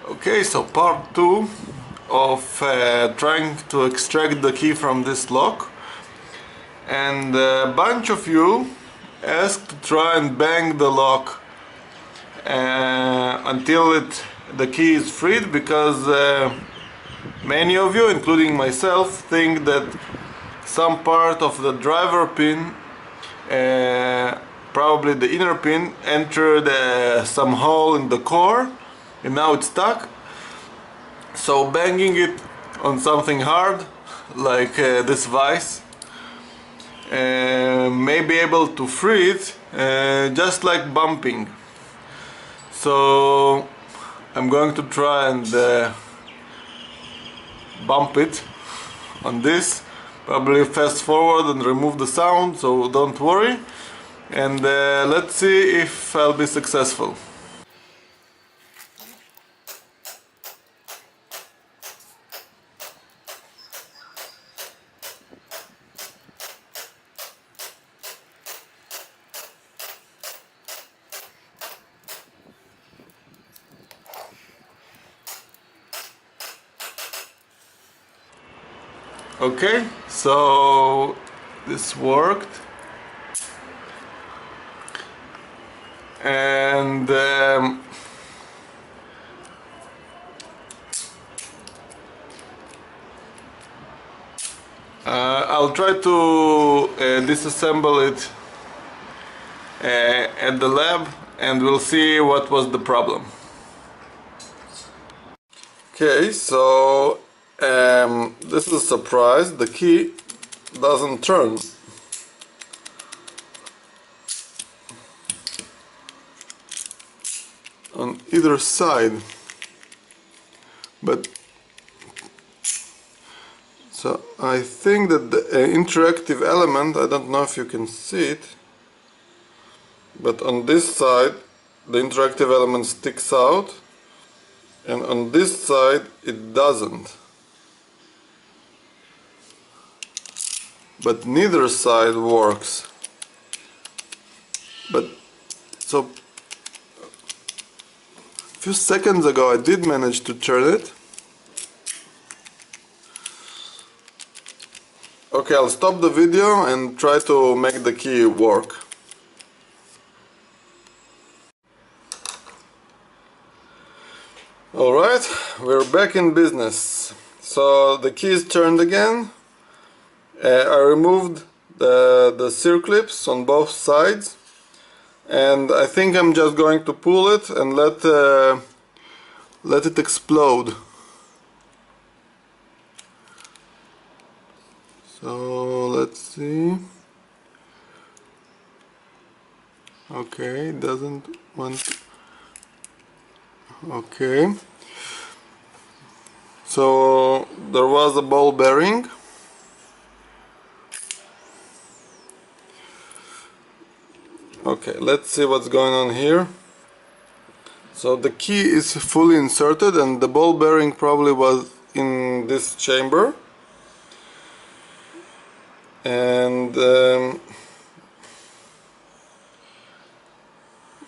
Okay, so part 2 of trying to extract the key from this lock, and a bunch of you asked to try and bang the lock until the key is freed, because many of you, including myself, think that some part of the driver pin, probably the inner pin, entered some hole in the core and now it's stuck. So banging it on something hard like this vise may be able to free it, just like bumping. So I'm going to try and bump it on this, probably fast forward and remove the sound, so don't worry, and let's see if I'll be successful. Okay, so this worked, and I'll try to disassemble it at the lab, and we'll see what was the problem. Okay, so this is a surprise. The key doesn't turn. On either side, but so I think that the interactive element, I don't know if you can see it, but on this side the interactive element sticks out, and on this side it doesn't. But neither side works. But so a few seconds ago I did manage to turn it. Okay, I'll stop the video and try to make the key work. Alright, we're back in business. So the key is turned again. I removed the circlips on both sides, and I think I'm just going to pull it and let it explode. So let's see. Okay, it doesn't want. Okay, so there was a ball bearing. Okay, let's see what's going on here. So the key is fully inserted, and the ball bearing probably was in this chamber. And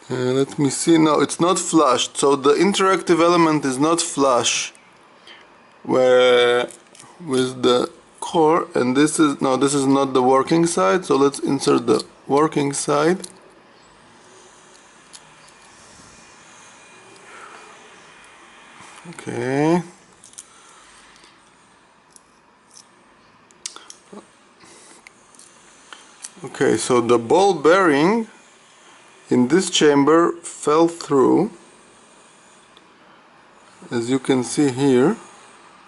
let me see. No, it's not flushed. So the interactive element is not flush where with the core, and this is not the working side. So let's insert the working side. Okay. Okay, so the ball bearing in this chamber fell through, as you can see here.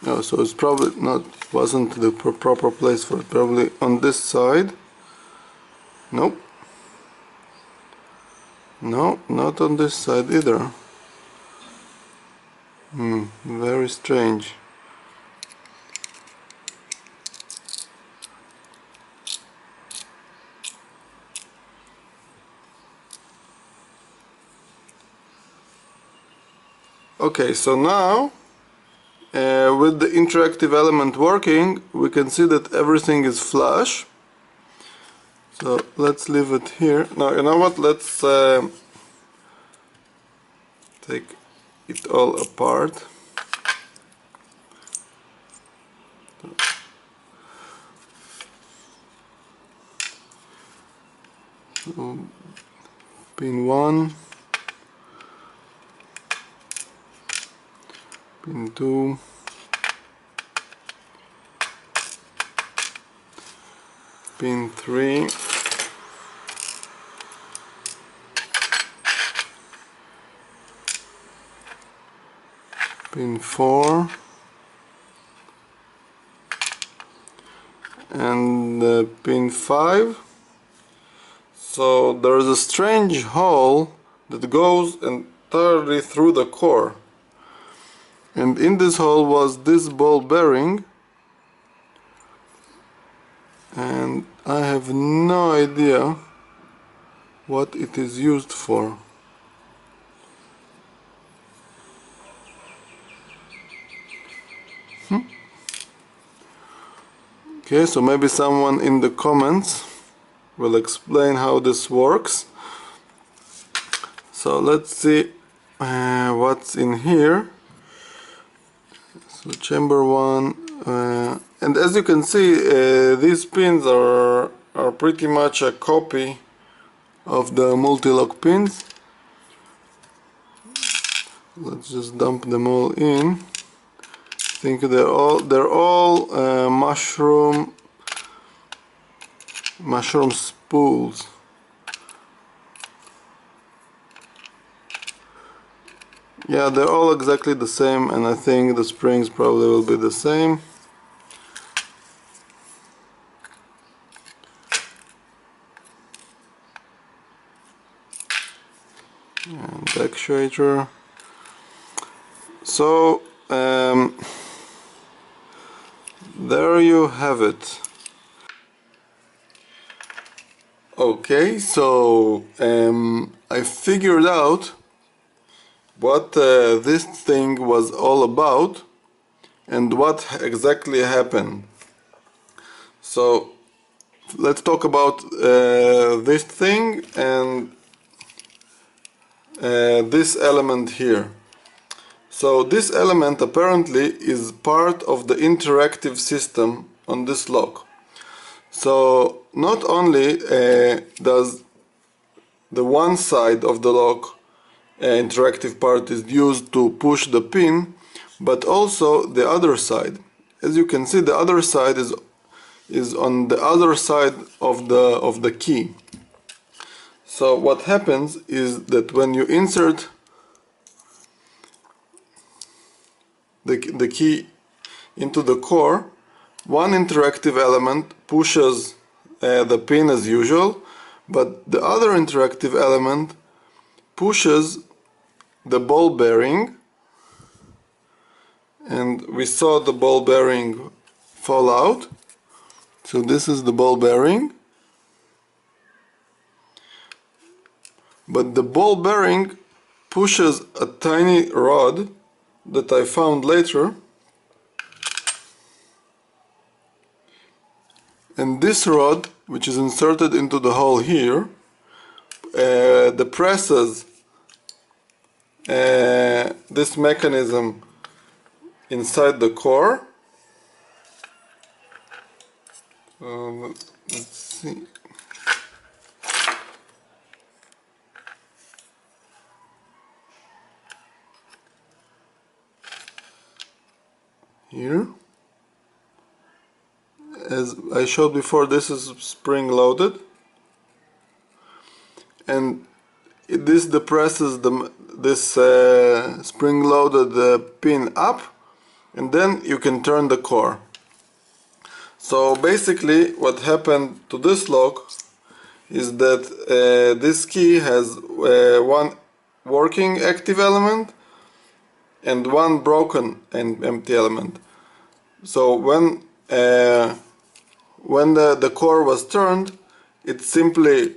Oh, so it's probably wasn't the proper place for it. Probably on this side. Nope. No, not on this side either. Very strange. Okay, so now with the interactive element working, we can see that everything is flush. So let's leave it here. Now, you know what, let's take it all apart. So, pin 1, pin 2, pin 3, pin 4, and pin 5. So there is a strange hole that goes entirely through the core, and in this hole was this ball bearing, and I have no idea what it is used for. Okay, so maybe someone in the comments will explain how this works. So let's see what's in here. So chamber 1, and as you can see, these pins are pretty much a copy of the multi-lock pins. Let's just dump them all in. I think they're all mushroom spools. Yeah, they're all exactly the same, and I think the springs probably will be the same. And the actuator. So there you have it. Okay, so I figured out what this thing was all about and what exactly happened. So let's talk about this thing and this element here. So this element apparently is part of the interactive system on this lock. So not only does the one side of the lock interactive part is used to push the pin, but also the other side. As you can see, the other side is on the other side of the key. So what happens is that when you insert the key into the core, one interactive element pushes the pin as usual, but the other interactive element pushes the ball bearing, and we saw the ball bearing fall out. So this is the ball bearing, but the ball bearing pushes a tiny rod that I found later, and this rod, which is inserted into the hole here, depresses this mechanism inside the core. Let's see. Here, as I showed before, this is spring loaded, and this depresses this spring loaded pin up, and then you can turn the core. So basically what happened to this lock is that this key has one working active element and one broken and empty element. So when the core was turned, it simply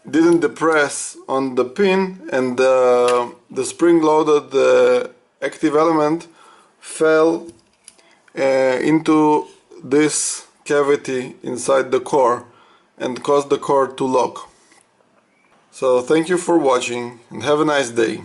didn't depress on the pin, and the spring-loaded active element fell into this cavity inside the core and caused the core to lock. So thank you for watching and have a nice day.